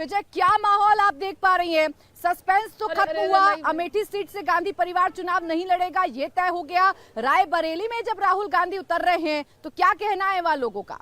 विजय, क्या माहौल आप देख पा रही हैं? सस्पेंस तो खत्म हुआ, अमेठी सीट से गांधी परिवार चुनाव नहीं लड़ेगा, ये तय हो गया। रायबरेली में जब राहुल गांधी उतर रहे हैं तो क्या कहना है वहां लोगों का?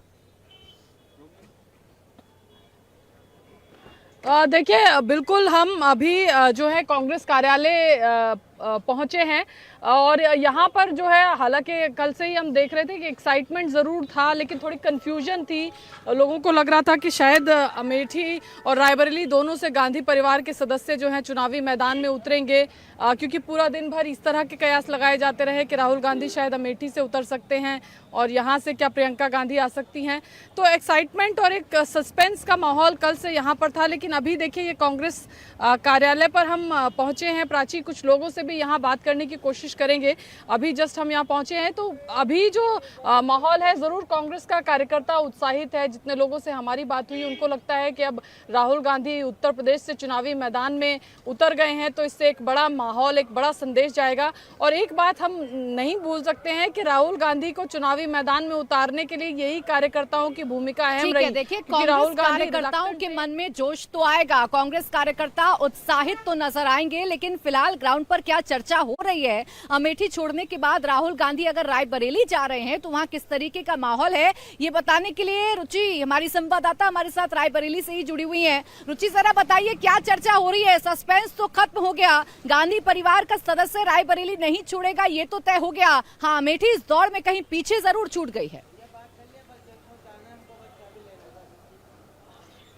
देखिए, बिल्कुल हम अभी जो है कांग्रेस कार्यालय पहुंचे हैं और यहाँ पर जो है, हालांकि कल से ही हम देख रहे थे कि एक्साइटमेंट ज़रूर था, लेकिन थोड़ी कंफ्यूजन थी। लोगों को लग रहा था कि शायद अमेठी और रायबरेली दोनों से गांधी परिवार के सदस्य जो हैं चुनावी मैदान में उतरेंगे, क्योंकि पूरा दिन भर इस तरह के कयास लगाए जाते रहे कि राहुल गांधी शायद अमेठी से उतर सकते हैं और यहाँ से क्या प्रियंका गांधी आ सकती हैं। तो एक्साइटमेंट और एक सस्पेंस का माहौल कल से यहाँ पर था। लेकिन अभी देखिए, ये कांग्रेस कार्यालय पर हम पहुँचे हैं। प्राची, कुछ लोगों से भी यहाँ बात करने की कोशिश करेंगे। अभी जस्ट हम यहाँ पहुंचे हैं, तो अभी जो माहौल है, जरूर कांग्रेस का कार्यकर्ता उत्साहित है। जितने लोगों से हमारी बात हुई, उनको लगता है कि अब राहुल गांधी उत्तर प्रदेश से चुनावी मैदान में उतर गए हैं, तो इससे एक बड़ा माहौल, एक बड़ा संदेश जाएगा। और एक बात हम नहीं भूल सकते हैं कि राहुल गांधी को चुनावी मैदान में उतारने के लिए यही कार्यकर्ताओं की भूमिका अहम रही। देखिए, कांग्रेस कार्यकर्ताओं के मन में जोश तो आएगा, कांग्रेस कार्यकर्ता उत्साहित तो नजर आएंगे, लेकिन फिलहाल ग्राउंड पर क्या चर्चा हो रही है? अमेठी छोड़ने के बाद राहुल गांधी अगर रायबरेली जा रहे हैं तो वहां किस तरीके का माहौल है, ये बताने के लिए रुचि, हमारी संवाददाता, हमारे साथ रायबरेली से ही जुड़ी हुई हैं। रुचि, जरा बताइए क्या चर्चा हो रही है? सस्पेंस तो खत्म हो गया, गांधी परिवार का सदस्य रायबरेली नहीं छोड़ेगा, ये तो तय हो गया। हाँ, अमेठी इस दौड़ में कहीं पीछे जरूर छूट गई है।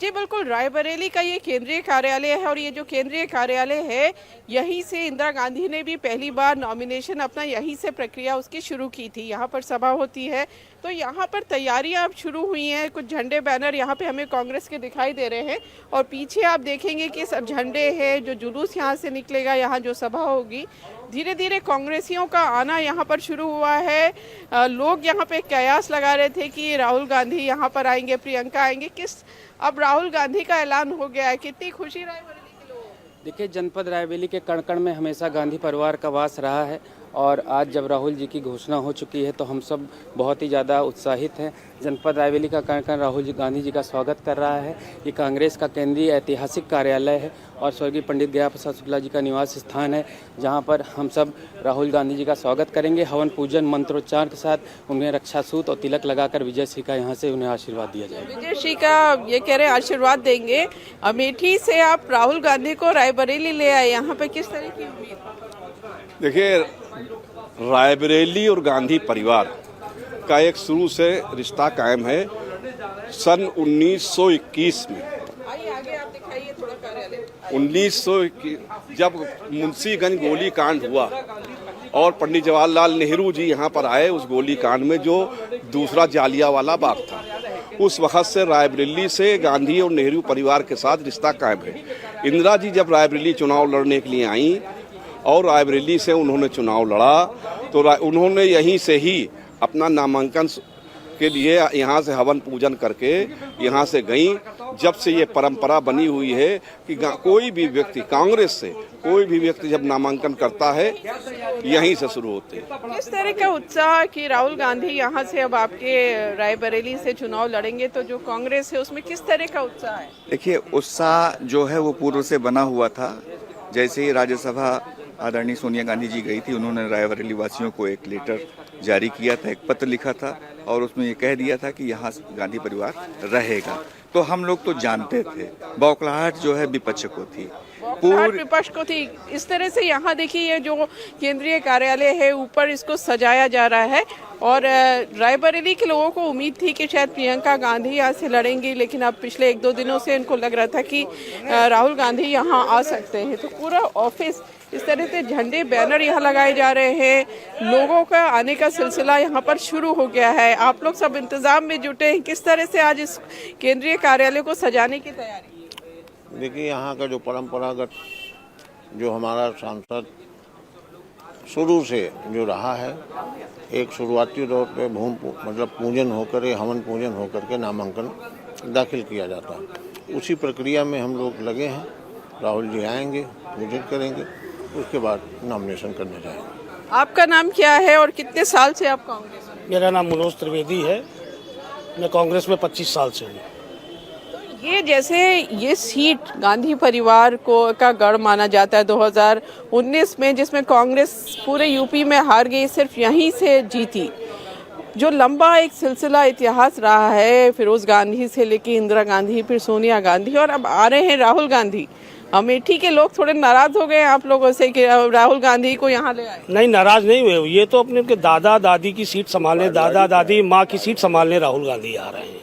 जी बिल्कुल, रायबरेली का ये केंद्रीय कार्यालय है और ये जो केंद्रीय कार्यालय है, यहीं से इंदिरा गांधी ने भी पहली बार नॉमिनेशन अपना यहीं से प्रक्रिया उसकी शुरू की थी। यहाँ पर सभा होती है, तो यहाँ पर तैयारियां अब शुरू हुई हैं। कुछ झंडे बैनर यहाँ पे हमें कांग्रेस के दिखाई दे रहे हैं और पीछे आप देखेंगे कि सब झंडे हैं। जो जुलूस यहाँ से निकलेगा, यहाँ जो सभा होगी, धीरे धीरे कांग्रेसियों का आना यहाँ पर शुरू हुआ है। लोग यहाँ पे कयास लगा रहे थे कि राहुल गांधी यहाँ पर आएंगे, प्रियंका आएंगे। अब राहुल गांधी का ऐलान हो गया है। कितनी खुशी रायबरेली के लोग। देखिए, जनपद रायबरेली के कण कण में हमेशा गांधी परिवार का वास रहा है और आज जब राहुल जी की घोषणा हो चुकी है तो हम सब बहुत ही ज़्यादा उत्साहित हैं। जनपद रायबरेली का कण कण राहुल जी गांधी जी का स्वागत कर रहा है। ये कांग्रेस का केंद्रीय ऐतिहासिक कार्यालय है और स्वर्गीय पंडित गया प्रसाद शुक्ला जी का निवास स्थान है, जहाँ पर हम सब राहुल गांधी जी का स्वागत करेंगे। हवन पूजन मंत्रोच्चार के साथ उन्हें रक्षासूत और तिलक लगाकर विजय श्री का यहाँ से उन्हें आशीर्वाद दिया जाएगा। विजय श्री का ये कह रहे हैं आशीर्वाद देंगे। अमेठी से आप राहुल गांधी को रायबरेली ले आए, यहाँ पे किस तरह की उम्मीद? देखिए, रायबरेली और गांधी परिवार का एक शुरू से रिश्ता कायम है। सन 1921 में, आगे आप दिखाइए थोड़ा कार्यालय। 1921 जब मुंशीगंज गोली कांड हुआ और पंडित जवाहरलाल नेहरू जी यहाँ पर आए, उस गोली कांड में जो दूसरा जालियांवाला बाग था, उस वक्त से रायबरेली से गांधी और नेहरू परिवार के साथ रिश्ता कायम है। इंदिरा जी जब रायबरेली चुनाव लड़ने के लिए आई और रायबरेली से उन्होंने चुनाव लड़ा, तो उन्होंने यहीं से ही अपना नामांकन के लिए यहाँ से हवन पूजन करके यहाँ से गई। जब से ये परंपरा बनी हुई है कि कोई भी व्यक्ति, कांग्रेस से कोई भी व्यक्ति जब नामांकन करता है, यहीं से शुरू होते हैं। किस तरह का उत्साह कि राहुल गांधी यहाँ से अब आपके रायबरेली से चुनाव लड़ेंगे, तो जो कांग्रेस है उसमें किस तरह का उत्साह है? देखिए, उत्साह जो है वो पूर्व से बना हुआ था। जैसे ही राज्यसभा आदरणीय सोनिया गांधी जी गई थी, उन्होंने रायबरेली वासियों को एक लेटर जारी किया था, एक पत्र लिखा था और उसमें ये कह दिया था कि यहाँ गांधी परिवार रहेगा। तो हम लोग तो जानते थे, बौखलाहट जो है विपक्ष को थी, पूर्ण विपक्ष को थी। इस तरह से यहाँ देखिए, ये जो केंद्रीय कार्यालय है, ऊपर इसको सजाया जा रहा है और रायबरेली के लोगों को उम्मीद थी कि शायद प्रियंका गांधी यहाँ से लड़ेंगी, लेकिन अब पिछले 1-2 दिनों से इनको लग रहा था कि राहुल गांधी यहाँ आ सकते हैं। तो पूरा ऑफिस इस तरह से झंडे बैनर यहाँ लगाए जा रहे हैं। लोगों का आने का सिलसिला यहाँ पर शुरू हो गया है। आप लोग सब इंतजाम में जुटे हैं। किस तरह से आज इस केंद्रीय कार्यालय को सजाने की तैयारी? देखिए, यहाँ का जो परंपरागत जो हमारा सांसद शुरू से जो रहा है, एक शुरुआती दौर पे पूजन होकर, हवन पूजन होकर के नामांकन दाखिल किया जाता है। उसी प्रक्रिया में हम लोग लगे हैं। राहुल जी आएंगे, पूजन करेंगे, उसके बाद नॉमिनेशन करने जाएंगे। आपका नाम क्या है और कितने साल से आप कांग्रेस में? मेरा नाम मनोज त्रिवेदी है। मैं कांग्रेस में 25 साल से हूँ। ये जैसे ये सीट गांधी परिवार को का गढ़ माना जाता है 2019 में, जिसमें कांग्रेस पूरे यूपी में हार गई, सिर्फ यहीं से जीती। जो लंबा एक सिलसिला इतिहास रहा है फिरोज गांधी से लेके इंदिरा गांधी, फिर सोनिया गांधी, और अब आ रहे हैं राहुल गांधी। अमेठी के लोग थोड़े नाराज हो गए आप लोगों से कि राहुल गांधी को यहाँ ले आए। नहीं, नाराज नहीं हुए। ये तो अपने उनके दादा दादी की सीट संभालने, दादा दादी माँ की सीट संभालने राहुल गांधी आ रहे हैं।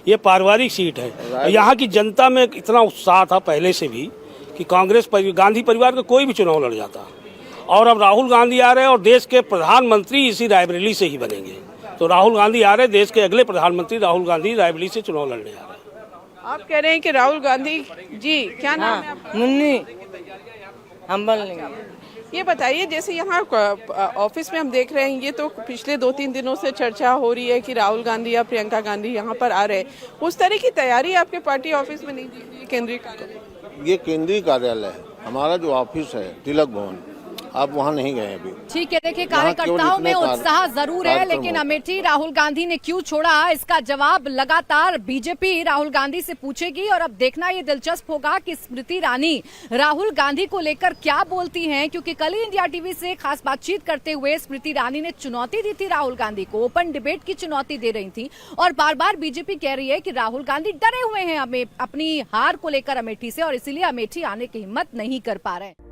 ये पारिवारिक सीट है। यहाँ की जनता में इतना उत्साह था पहले से भी कि कांग्रेस गांधी परिवार का कोई भी चुनाव लड़ जाता, और अब राहुल गांधी आ रहे हैं और देश के प्रधानमंत्री इसी रायबरेली से ही बनेंगे। तो राहुल गांधी आ रहे हैं, देश के अगले प्रधानमंत्री राहुल गांधी रायबरेली से चुनाव लड़ने आ रहे हैं। आप कह रहे हैं कि राहुल गांधी जी, क्या नाम है आपका? मुन्नी, हम बोल लेंगे। ये बताइए, जैसे यहाँ ऑफिस में हम देख रहे हैं, ये तो पिछले 2-3 दिनों से चर्चा हो रही है कि राहुल गांधी या प्रियंका गांधी यहाँ पर आ रहे हैं। उस तरह की तैयारी आपके पार्टी ऑफिस में नहीं दिख रही है? केंद्रीय कार्यालय, ये केंद्रीय कार्यालय है, हमारा जो ऑफिस है तिलक भवन, आप वहाँ नहीं गए अभी। ठीक है, देखिए कार्यकर्ताओं में उत्साह जरूर है, लेकिन अमेठी राहुल गांधी ने क्यों छोड़ा, इसका जवाब लगातार बीजेपी राहुल गांधी से पूछेगी। और अब देखना ये दिलचस्प होगा कि स्मृति ईरानी राहुल गांधी को लेकर क्या बोलती हैं, क्योंकि कल ही इंडिया टीवी से खास बातचीत करते हुए स्मृति ईरानी ने चुनौती दी थी राहुल गांधी को, ओपन डिबेट की चुनौती दे रही थी। और बार बार बीजेपी कह रही है कि राहुल गांधी डरे हुए हैं अपनी हार को लेकर अमेठी से, और इसीलिए अमेठी आने की हिम्मत नहीं कर पा रहे हैं।